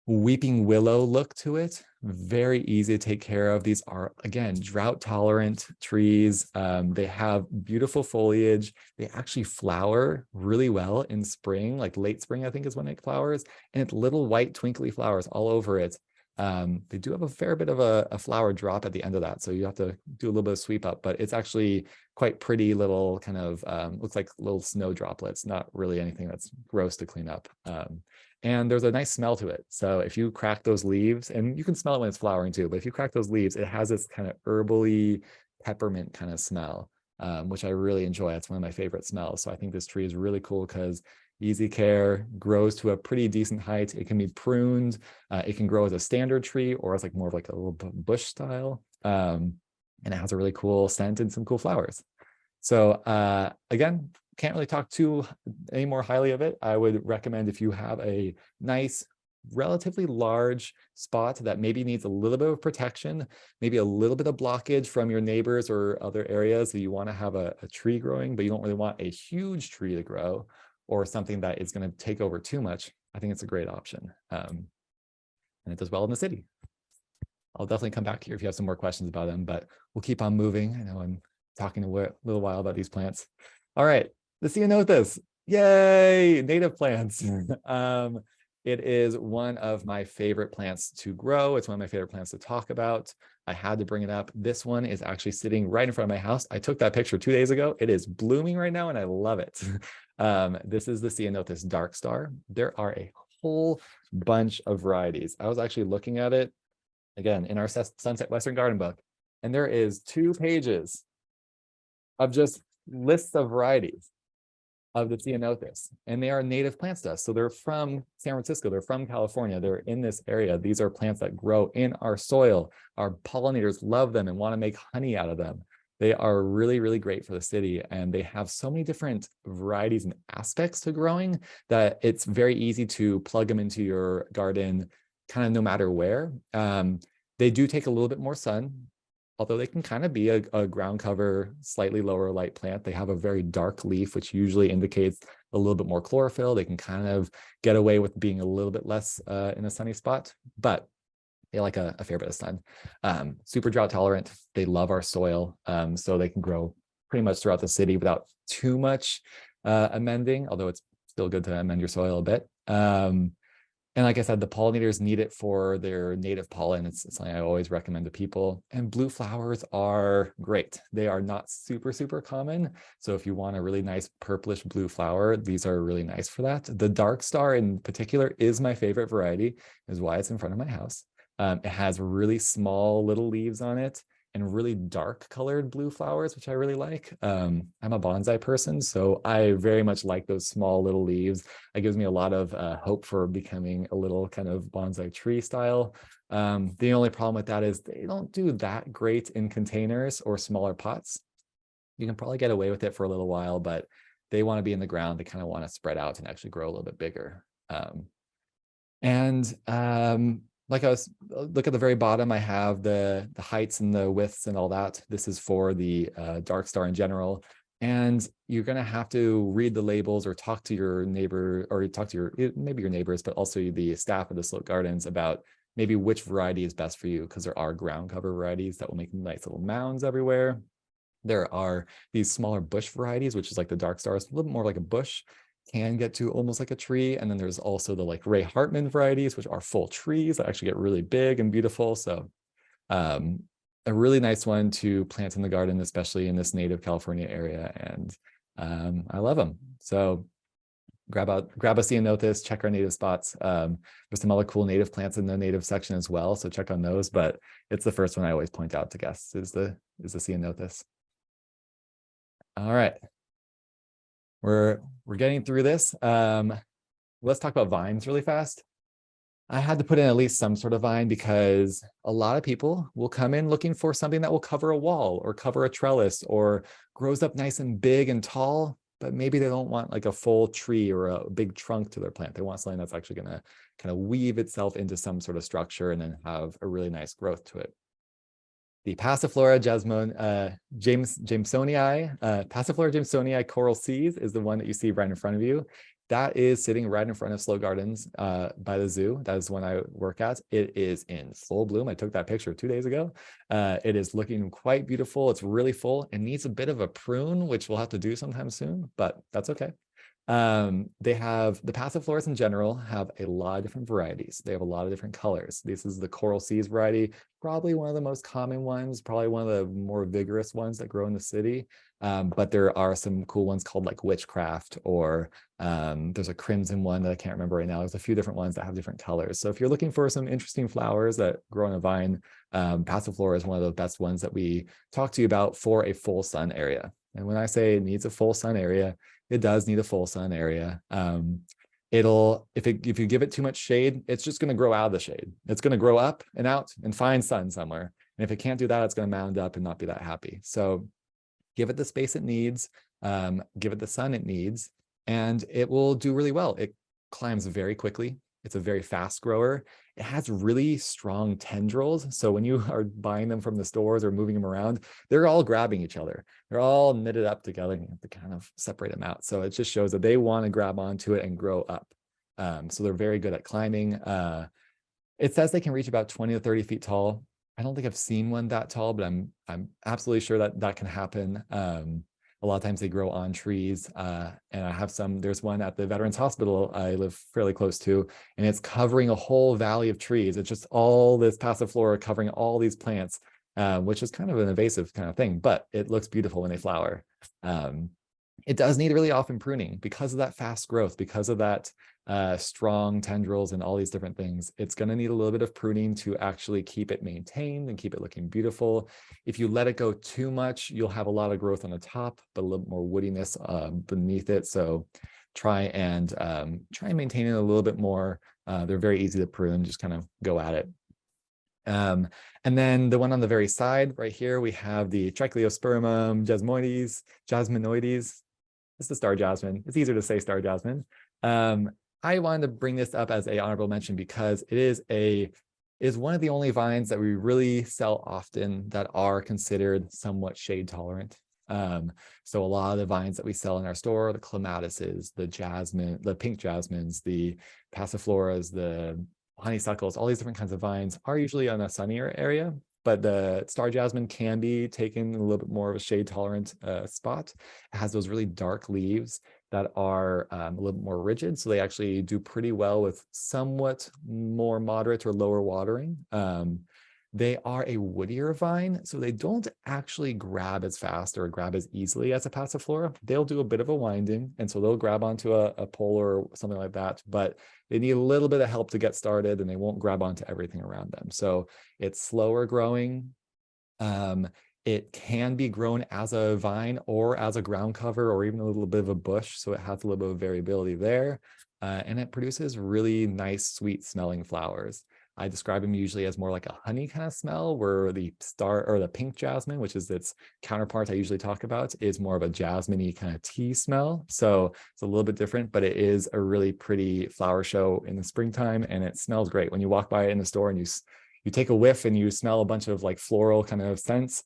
weeping willow look to it. Very easy to take care of. These are, again, drought tolerant trees. They have beautiful foliage. They actually flower really well in spring, like late spring, I think is when it flowers, and it's little white twinkly flowers all over it. They do have a fair bit of a flower drop at the end of that, so you have to do a little bit of sweep up, but it's actually quite pretty little kind of, looks like little snow droplets, not really anything that's gross to clean up. And there's a nice smell to it. So if you crack those leaves, and you can smell it when it's flowering too, but if you crack those leaves, it has this kind of herbally peppermint kind of smell, which I really enjoy. It's one of my favorite smells. So I think this tree is really cool because easy care, grows to a pretty decent height. It can be pruned. It can grow as a standard tree or as like more of like a little bush style. And it has a really cool scent and some cool flowers. So again, can't really talk any more highly of it. I would recommend if you have a nice, relatively large spot that maybe needs a little bit of protection, maybe a little bit of blockage from your neighbors or other areas that you want to have a tree growing, but you don't really want a huge tree to grow or something that is going to take over too much. I think it's a great option. And it does well in the city. I'll definitely come back here if you have some more questions about them, but we'll keep on moving. I know I'm talking a little while about these plants. All right, the Ceanothus, yay, native plants. It is one of my favorite plants to grow. It's one of my favorite plants to talk about. I had to bring it up. This one is actually sitting right in front of my house. I took that picture 2 days ago. It is blooming right now, and I love it. This is the Ceanothus Dark Star. There are a whole bunch of varieties. I was actually looking at it, again, in our Sunset Western Garden book, and there is 2 pages of just lists of varieties of the Ceanothus, and they are native plants to us. So they're from San Francisco, they're from California, they're in this area. These are plants that grow in our soil. Our pollinators love them and want to make honey out of them. They are really, really great for the city, and they have so many different varieties and aspects to growing that it's very easy to plug them into your garden kind of no matter where. They do take a little bit more sun, although they can kind of be a ground cover, slightly lower light plant. They have a very dark leaf, which usually indicates a little bit more chlorophyll. They can kind of get away with being a little bit less in a sunny spot, but they like a fair bit of sun. Super drought tolerant. They love our soil, so they can grow pretty much throughout the city without too much amending, although it's still good to amend your soil a bit. And like I said, the pollinators need it for their native pollen. It's something I always recommend to people. And blue flowers are great. They are not super, super common. So if you want a really nice purplish blue flower, these are really nice for that. The dark star in particular is my favorite variety, is why it's in front of my house. It has really small little leaves on it and really dark colored blue flowers, which I really like. I'm a bonsai person, so I very much like those small little leaves. It gives me a lot of hope for becoming a little kind of bonsai tree style. The only problem with that is they don't do that great in containers or smaller pots. You can probably get away with it for a little while, but they want to be in the ground. They kind of want to spread out and actually grow a little bit bigger. Like I was, look at the very bottom, I have the heights and the widths and all that. This is for the dark star in general. And you're going to have to read the labels or talk to your neighbor, or talk to maybe your neighbors, but also the staff of the Slope Gardens about maybe which variety is best for you, because there are ground cover varieties that will make nice little mounds everywhere. There are these smaller bush varieties, which is like the dark stars, a little more like a bush, can get to almost like a tree. And then there's also the like Ray Hartman varieties, which are full trees that actually get really big and beautiful. So a really nice one to plant in the garden, especially in this native California area. And I love them. So grab a ceanothus, check our native spots. There's some other cool native plants in the native section as well, so check on those. But it's the first one I always point out to guests is the ceanothus. All right. We're getting through this. Let's talk about vines really fast. I had to put in at least some sort of vine because a lot of people will come in looking for something that will cover a wall or cover a trellis or grows up nice and big and tall, but maybe they don't want like a full tree or a big trunk to their plant. They want something that's actually going to kind of weave itself into some sort of structure and then have a really nice growth to it. The Passiflora jamesonii, Passiflora jamesonii coral seas is the one that you see right in front of you. That is sitting right in front of Slope Gardens by the zoo. That is one I work at. It is in full bloom. I took that picture 2 days ago. It is looking quite beautiful. It's really full. It needs a bit of a prune, which we'll have to do sometime soon, but that's okay. They have the Passifloras in general have a lot of different varieties. They have a lot of different colors. This is the Coral Seas variety, probably one of the most common ones, probably one of the more vigorous ones that grow in the city. But there are some cool ones called like Witchcraft, or there's a crimson one that I can't remember right now. There's a few different ones that have different colors. So if you're looking for some interesting flowers that grow on a vine, Passiflora is one of the best ones that we talk to you about for a full sun area. And when I say it needs a full sun area, it does need a full sun area. If you give it too much shade, it's just going to grow out of the shade. It's going to grow up and out and find sun somewhere. And if it can't do that, it's going to mound up and not be that happy. So give it the space it needs, give it the sun it needs, and it will do really well. It climbs very quickly. It's a very fast grower. It has really strong tendrils. So when you are buying them from the stores or moving them around, they're all grabbing each other. They're all knitted up together. You have to kind of separate them out. So it just shows that they want to grab onto it and grow up. So they're very good at climbing. It says they can reach about 20 to 30 feet tall. I don't think I've seen one that tall, but I'm absolutely sure that that can happen. A lot of times they grow on trees, and I have some. There's one at the Veterans Hospital I live fairly close to, and it's covering a whole valley of trees. It's just all this Passiflora covering all these plants, which is kind of an invasive kind of thing, but it looks beautiful when they flower. It does need really often pruning because of that fast growth, because of that strong tendrils and all these different things. It's going to need a little bit of pruning to actually keep it maintained and keep it looking beautiful. If you let it go too much, you'll have a lot of growth on the top, but a little more woodiness beneath it. So try and maintain it a little bit more. They're very easy to prune, just kind of go at it. And then the one on the very side right here, we have the Trichliospermum jasminoides. It's the star jasmine. It's easier to say star jasmine. I wanted to bring this up as an honorable mention because it is one of the only vines that we really sell often that are considered somewhat shade tolerant. So a lot of the vines that we sell in our store, the clematises, the jasmine, the pink jasmines, the passifloras, the honeysuckles, all these different kinds of vines are usually on a sunnier area. but the star jasmine can be taken in a little bit more of a shade tolerant spot. It has those really dark leaves that are a little bit more rigid. So they actually do pretty well with somewhat more moderate or lower watering. They are a woodier vine, so they don't actually grab as fast or grab as easily as a passiflora. They'll do a bit of a winding, and so they'll grab onto a pole or something like that, but they need a little bit of help to get started, and they won't grab onto everything around them. So it's slower growing. It can be grown as a vine or as a ground cover or even a little bit of a bush, so it has a little bit of variability there, and it produces really nice, sweet smelling flowers. I describe them usually as more like a honey kind of smell, where the star or the pink jasmine, which is its counterpart I usually talk about, is more of a jasmine-y kind of tea smell. So it's a little bit different, but it is a really pretty flower show in the springtime, and it smells great. When you walk by it in the store and you take a whiff and you smell a bunch of like floral kind of scents,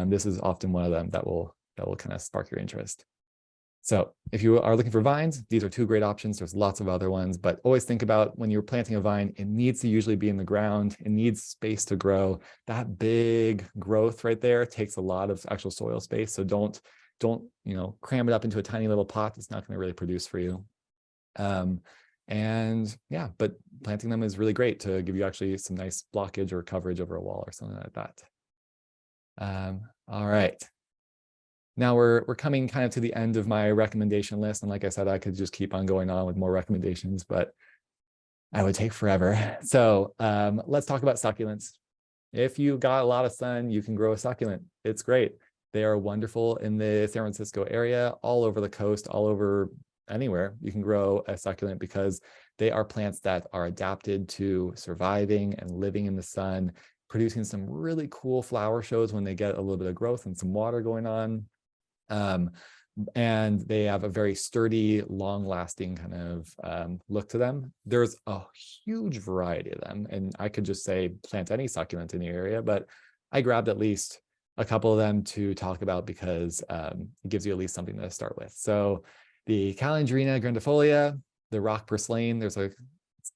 this is often one of them that will kind of spark your interest. So if you are looking for vines, these are two great options. There's lots of other ones, but always think about when you're planting a vine, it needs to usually be in the ground. It needs space to grow. That big growth right there takes a lot of actual soil space. So don't cram it up into a tiny little pot. It's not going to really produce for you. And yeah, but planting them is really great to give you actually some nice blockage or coverage over a wall or something like that. All right. Now we're coming kind of to the end of my recommendation list. And like I said, I could just keep on going on with more recommendations, but I would take forever. So let's talk about succulents. If you got a lot of sun, you can grow a succulent. It's great. They are wonderful in the San Francisco area, all over the coast, all over anywhere. You can grow a succulent because they are plants that are adapted to surviving and living in the sun, producing some really cool flower shows when they get a little bit of growth and some water going on. And they have a very sturdy, long-lasting kind of look to them. There's a huge variety of them, and I could just say plant any succulent in the area, but I grabbed at least a couple of them to talk about because it gives you at least something to start with. So the Calandrina grandifolia, the rock purslane, it's a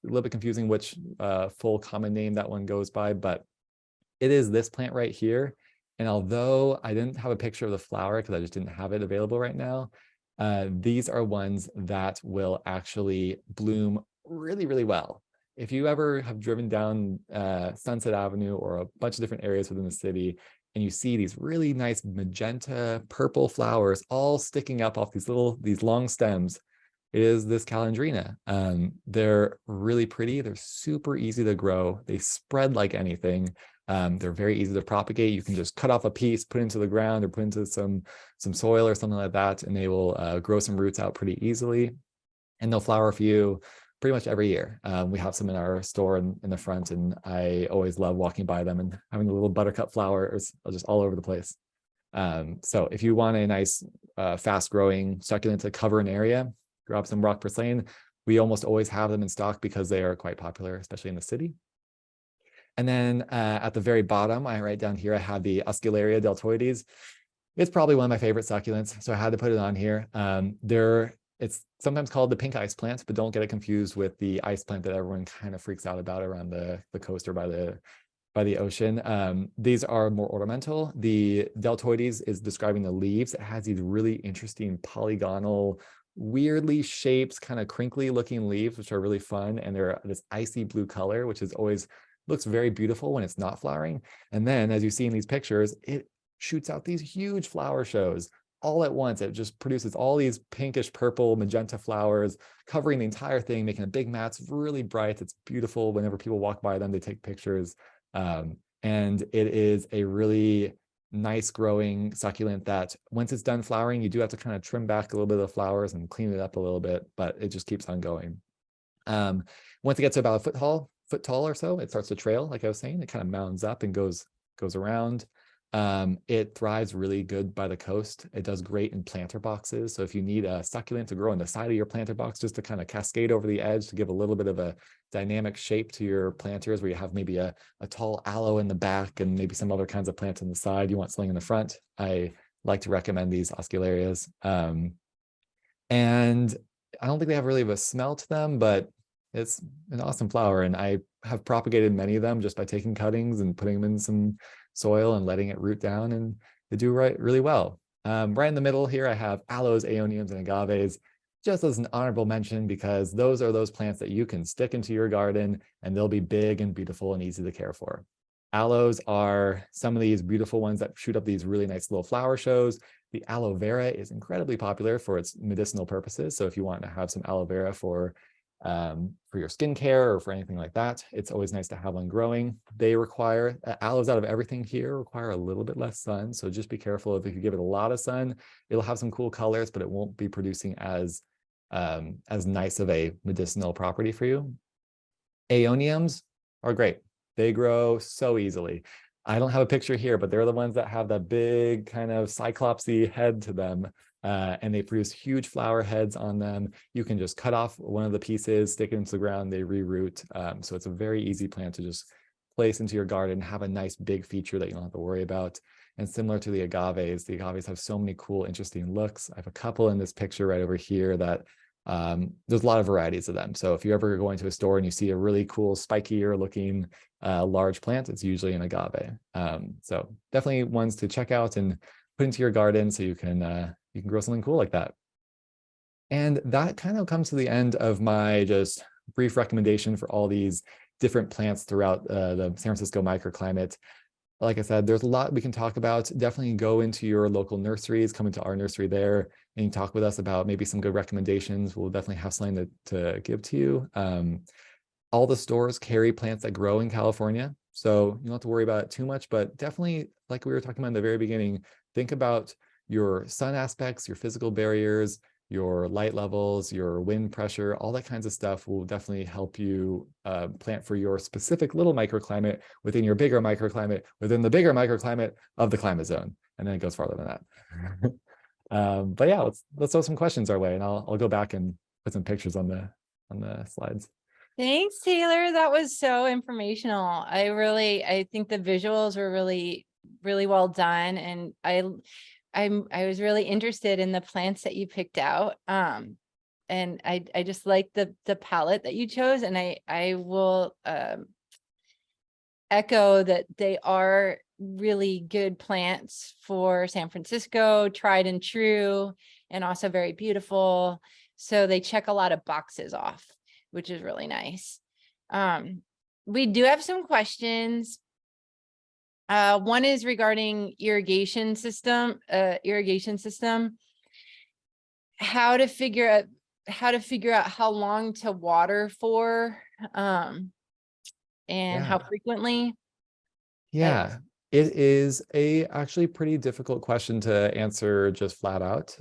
little bit confusing which full common name that one goes by, but it is this plant right here. And although I didn't have a picture of the flower because I just didn't have it available right now, these are ones that will actually bloom really, really well. If you ever have driven down Sunset Avenue or a bunch of different areas within the city, and you see these really nice magenta purple flowers all sticking up off these long stems, it is this Calandrina. They're really pretty. They're super easy to grow. They spread like anything. They're very easy to propagate. You can just cut off a piece, put it into the ground or put into some soil or something like that, and they will grow some roots out pretty easily. And they'll flower for you pretty much every year. We have some in our store in the front, and I always love walking by them and having the little buttercup flowers just all over the place. So if you want a nice, fast-growing succulent to cover an area, grab some rock purslane. We almost always have them in stock because they are quite popular, especially in the city. And then at the very bottom, right down here, I have the Oscularia deltoides. It's probably one of my favorite succulents, so I had to put it on here. It's sometimes called the pink ice plant, but don't get it confused with the ice plant that everyone kind of freaks out about around the coast or by the ocean. These are more ornamental. The deltoides is describing the leaves. It has these really interesting polygonal, weirdly shaped, kind of crinkly looking leaves, which are really fun. And they're this icy blue color, which is always looks very beautiful when it's not flowering. And then as you see in these pictures, it shoots out these huge flower shows all at once. It just produces all these pinkish purple magenta flowers covering the entire thing, making a big mat. It's really bright. It's beautiful. Whenever people walk by them, they take pictures. And it is a really nice growing succulent that once it's done flowering, you do have to kind of trim back a little bit of the flowers and clean it up a little bit, but it just keeps on going. Once it gets to about a foot tall or so, it starts to trail. Like I was saying, it kind of mounds up and goes around. It thrives really good by the coast. It does great in planter boxes. So if you need a succulent to grow on the side of your planter box, just to kind of cascade over the edge to give a little bit of a dynamic shape to your planters, where you have maybe a tall aloe in the back and maybe some other kinds of plants on the side, you want something in the front, I like to recommend these Oscularias. And I don't think they have really of a smell to them, but it's an awesome flower. And I have propagated many of them just by taking cuttings and putting them in some soil and letting it root down, and they do really well. Right in the middle here, I have aloes, aeoniums, and agaves, just as an honorable mention, because those are those plants that you can stick into your garden and they'll be big and beautiful and easy to care for. Aloes are some of these beautiful ones that shoot up these really nice little flower shows. The aloe vera is incredibly popular for its medicinal purposes. So if you want to have some aloe vera for your skincare or for anything like that, it's always nice to have one growing. They require, aloes out of everything here require a little bit less sun. So just be careful. If you give it a lot of sun, it'll have some cool colors, but it won't be producing as nice of a medicinal property for you. Aeoniums are great. They grow so easily. I don't have a picture here, but they're the ones that have that big kind of cyclopsy head to them. And they produce huge flower heads on them. You can just cut off one of the pieces, stick it into the ground, they reroot. So it's a very easy plant to just place into your garden, have a nice big feature that you don't have to worry about. And similar to the agaves have so many cool, interesting looks. I have a couple in this picture right over here that there's a lot of varieties of them. So if you're ever going to a store and you see a really cool, spikier looking large plant, it's usually an agave. So definitely ones to check out and put into your garden so you can grow something cool like that. And that kind of comes to the end of my just brief recommendation for all these different plants throughout the San Francisco microclimate. Like I said, there's a lot we can talk about. Definitely go into your local nurseries, come into our nursery there, and talk with us about maybe some good recommendations. We'll definitely have something to give to you. All the stores carry plants that grow in California, so you don't have to worry about it too much, but definitely, like we were talking about in the very beginning, think about your sun aspects, your physical barriers, your light levels, your wind pressure, all that kinds of stuff will definitely help you plant for your specific little microclimate within your bigger microclimate, within the bigger microclimate of the climate zone. And then it goes farther than that. But yeah, let's throw some questions our way, and I'll go back and put some pictures on the slides. Thanks, Taylor. That was so informational. I think the visuals were really, really well done. And I was really interested in the plants that you picked out. And I just like the palette that you chose. And I will echo that they are really good plants for San Francisco, tried and true, and also very beautiful. So they check a lot of boxes off, which is really nice. We do have some questions. One is regarding irrigation system, how to figure out how long to water for, and how frequently. Yeah, it is actually pretty difficult question to answer just flat out.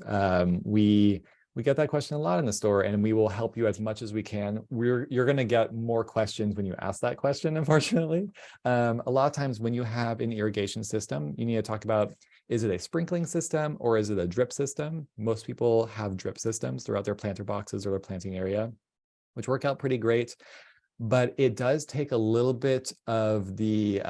We get that question a lot in the store, and we will help you as much as we can. You're going to get more questions when you ask that question, unfortunately. A lot of times when you have an irrigation system, you need to talk about, is it a sprinkling system or is it a drip system? Most people have drip systems throughout their planter boxes or their planting area, which work out pretty great. But it does take a little bit of the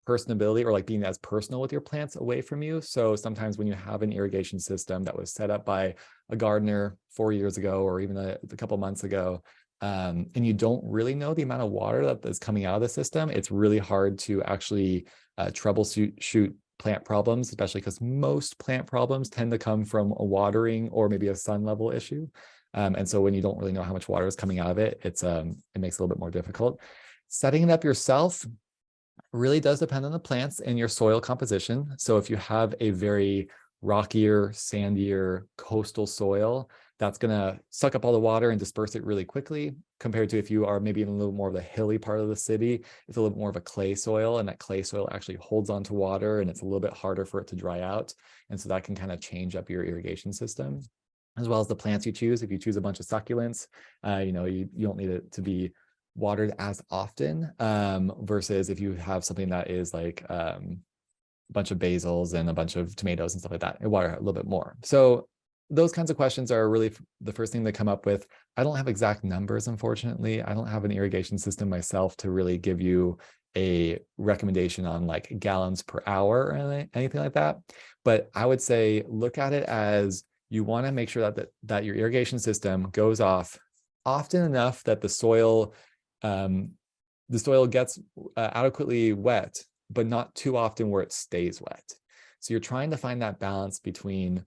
personability, or like being as personal with your plants, away from you. So sometimes when you have an irrigation system that was set up by a gardener 4 years ago, or even a couple months ago, and you don't really know the amount of water that is coming out of the system, it's really hard to actually troubleshoot plant problems, especially because most plant problems tend to come from a watering or maybe a sun level issue. And so when you don't really know how much water is coming out of it, it makes it a little bit more difficult. Setting it up yourself really does depend on the plants and your soil composition. So if you have a very rockier, sandier coastal soil, that's going to suck up all the water and disperse it really quickly, compared to if you are maybe in a little more of the hilly part of the city. It's a little more of a clay soil, and that clay soil actually holds onto water, and it's a little bit harder for it to dry out. And so that can kind of change up your irrigation system, as well as the plants you choose. If you choose a bunch of succulents, you don't need it to be watered as often, versus if you have something that is like a bunch of basils and a bunch of tomatoes and stuff like that, it water a little bit more. So those kinds of questions are really the first thing they come up with. I don't have exact numbers, unfortunately. I don't have an irrigation system myself to really give you a recommendation on like gallons per hour or anything like that. But I would say look at it as you want to make sure that your irrigation system goes off often enough that the soil gets adequately wet, but not too often where it stays wet. So you're trying to find that balance between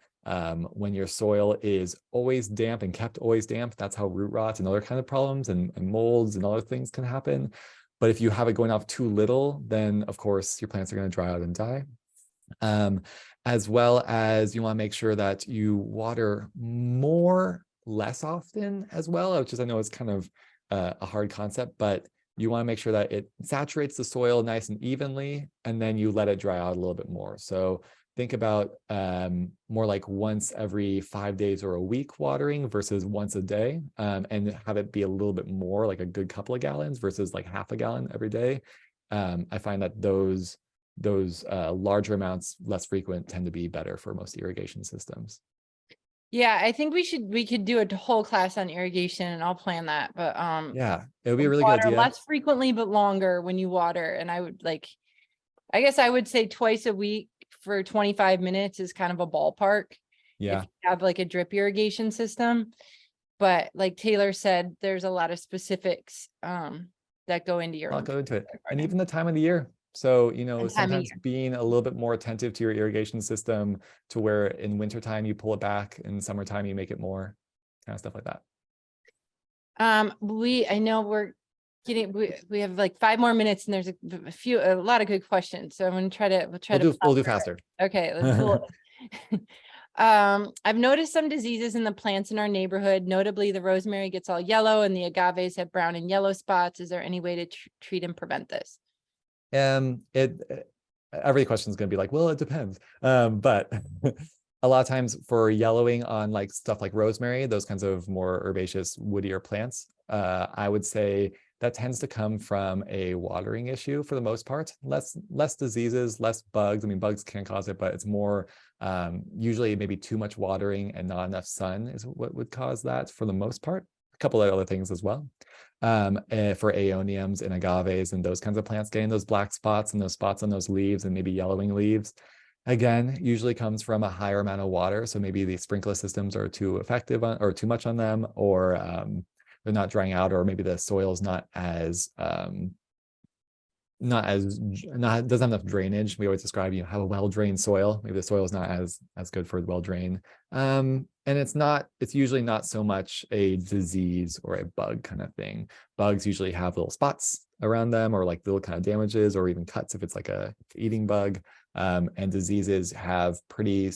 when your soil is always damp and kept always damp. That's how root rot and other kind of problems and molds and other things can happen. But if you have it going off too little, then of course your plants are going to dry out and die. As well as you want to make sure that you water more less often as well, which is, I know is kind of a hard concept, but you want to make sure that it saturates the soil nice and evenly, and then you let it dry out a little bit more. So think about more like once every 5 days or a week watering versus once a day, and have it be a little bit more, like a good couple of gallons versus like half a gallon every day. I find that those larger amounts, less frequent, tend to be better for most irrigation systems. Yeah, I think we could do a whole class on irrigation, and I'll plan that. But yeah, it would be a really good water idea. less frequently but longer when you water. And I guess I would say twice a week for 25 minutes is kind of a ballpark. Yeah. If you have like a drip irrigation system. But like Taylor said, there's a lot of specifics that go into your I'll go into it. And even the time of the year. So, you know, sometimes being a little bit more attentive to your irrigation system, to where in wintertime you pull it back, in summertime you make it more, kind of stuff like that. I know we have like 5 more minutes, and there's a lot of good questions. So I'm going to try to, we'll do faster. Okay. I've noticed some diseases in the plants in our neighborhood. Notably, the rosemary gets all yellow and the agaves have brown and yellow spots. Is there any way to treat and prevent this? Every question is going to be like, well, it depends. But a lot of times for yellowing on like stuff like rosemary, those kinds of more herbaceous, woodier plants, I would say that tends to come from a watering issue for the most part. Less diseases, less bugs. I mean, bugs can cause it, but it's more usually maybe too much watering and not enough sun is what would cause that for the most part. A couple of other things as well. For aeoniums and agaves and those kinds of plants, getting those black spots and those spots on those leaves and maybe yellowing leaves, again, usually comes from a higher amount of water. So maybe the sprinkler systems are too effective on, or too much on them, or they're not drying out, or maybe the soil is not doesn't have enough drainage. We always describe, you have a well-drained soil. Maybe the soil is not as good for well-drained. And it's usually not so much a disease or a bug kind of thing. Bugs usually have little spots around them, or like little kind of damages, or even cuts if it's like a eating bug. And diseases have pretty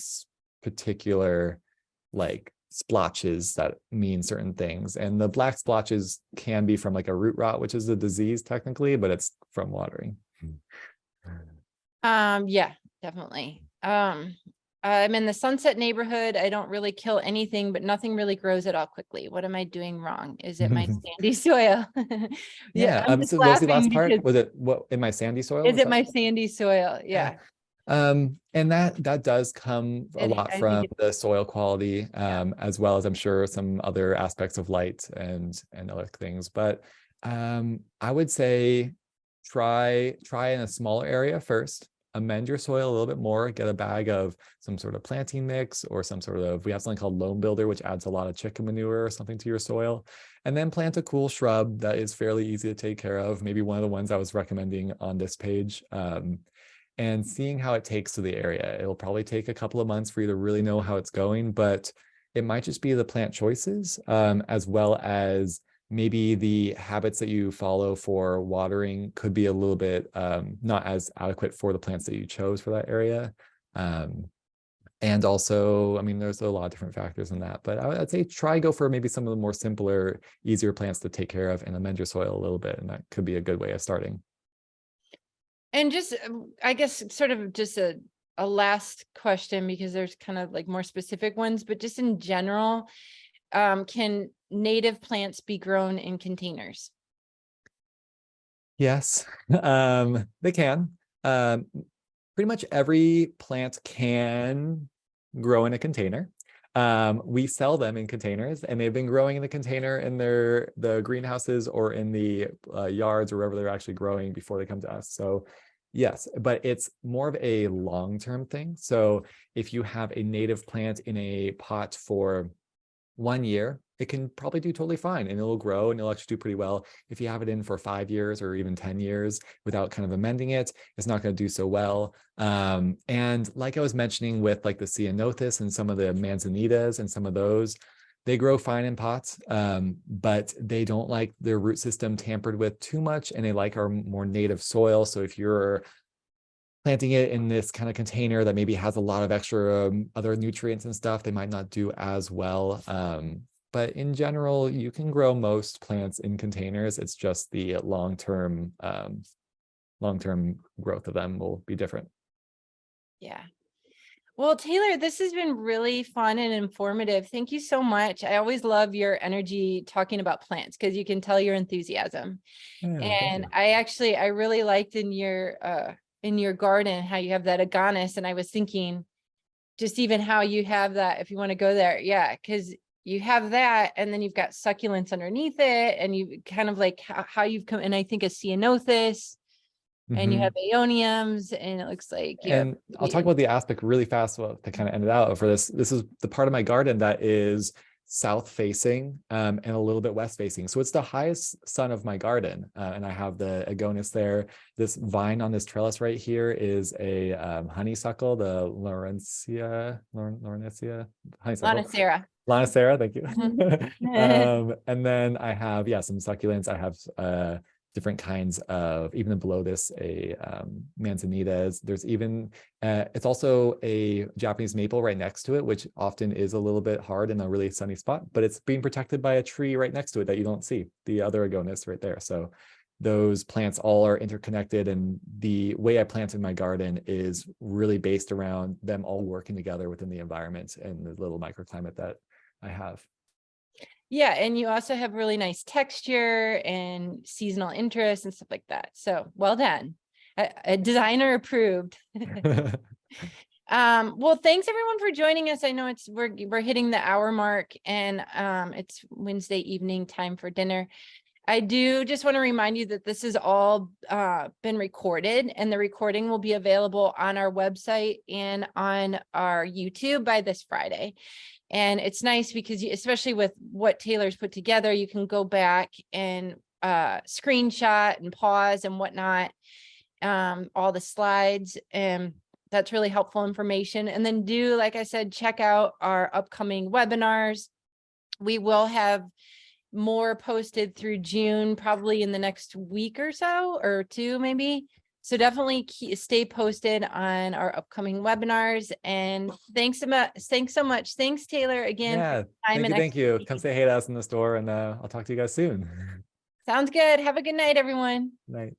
particular like splotches that mean certain things. And the black splotches can be from like a root rot, which is a disease technically, but it's from watering. Yeah, definitely. I'm in the Sunset neighborhood. I don't really kill anything, but nothing really grows at all quickly. What am I doing wrong? Is it my sandy soil? Yeah. I'm So was the last part? Was it what in my sandy soil? Is it my sandy soil? Yeah. And that does come a lot from the soil quality, as well as I'm sure some other aspects of light and other things. But I would say try in a smaller area first. Amend your soil a little bit more, get a bag of some sort of planting mix, or some sort of, we have something called loam builder, which adds a lot of chicken manure or something to your soil, and then plant a cool shrub that is fairly easy to take care of. Maybe one of the ones I was recommending on this page, and seeing how it takes to the area. It'll probably take a couple of months for you to really know how it's going, but it might just be the plant choices, as well as maybe the habits that you follow for watering could be a little bit not as adequate for the plants that you chose for that area. And also, I mean, there's a lot of different factors in that, but I'd say go for maybe some of the more simpler, easier plants to take care of, and amend your soil a little bit. And that could be a good way of starting. And just, I guess, sort of just a last question, because there's kind of like more specific ones, but just in general, can native plants be grown in containers? Yes, they can. Pretty much every plant can grow in a container. We sell them in containers, and they've been growing in the container in the greenhouses or in the yards or wherever they're actually growing before they come to us. So yes, but it's more of a long-term thing. So if you have a native plant in a pot for 1 year, it can probably do totally fine, and it'll grow and it'll actually do pretty well. If you have it in for 5 years or even 10 years without kind of amending it, it's not going to do so well. And like I was mentioning with like the ceanothus and some of the manzanitas and some of those, they grow fine in pots, but they don't like their root system tampered with too much, and they like our more native soil. So if you're planting it in this kind of container that maybe has a lot of extra other nutrients and stuff, they might not do as well. But in general, you can grow most plants in containers. It's just the long-term growth of them will be different. Yeah. Well, Taylor, this has been really fun and informative. Thank you so much. I always love your energy talking about plants because you can tell your enthusiasm. Yeah, And I really liked in your garden how you have that agonis, and I was thinking just even how you have that if you want to go there. Yeah, because you have that, and then you've got succulents underneath it, and you kind of like how you've come, and I think a ceanothus, and you have aeoniums, and it looks like and I'll talk about the aspect really fast to kind of end it out for this. This is the part of my garden that is south facing and a little bit west facing. So it's the highest sun of my garden. And I have the agonis there. This vine on this trellis right here is a honeysuckle, the Lawrencea honeysuckle. Lonicera, thank you. And then I have, some succulents. I have different kinds of, even below this, manzanitas. There's even, it's also a Japanese maple right next to it, which often is a little bit hard in a really sunny spot, but it's being protected by a tree right next to it that you don't see, the other agonis right there. So those plants all are interconnected, and the way I planted my garden is really based around them all working together within the environment and the little microclimate that I have. Yeah, and you also have really nice texture and seasonal interest and stuff like that. So well done. A designer approved. Well, thanks everyone for joining us. I know we're hitting the hour mark, and it's Wednesday evening, time for dinner. I do just want to remind you that this has all been recorded, and the recording will be available on our website and on our YouTube by this Friday. And it's nice because especially with what Taylor's put together, you can go back and screenshot and pause and whatnot, all the slides, and that's really helpful information. And then like I said, check out our upcoming webinars. We will have more posted through June, probably in the next week or so, or two maybe. So definitely stay posted on our upcoming webinars. And thanks so much. Thanks, Taylor, again. Yeah, thank you. Come say hey to us in the store, and I'll talk to you guys soon. Sounds good. Have a good night, everyone. Night.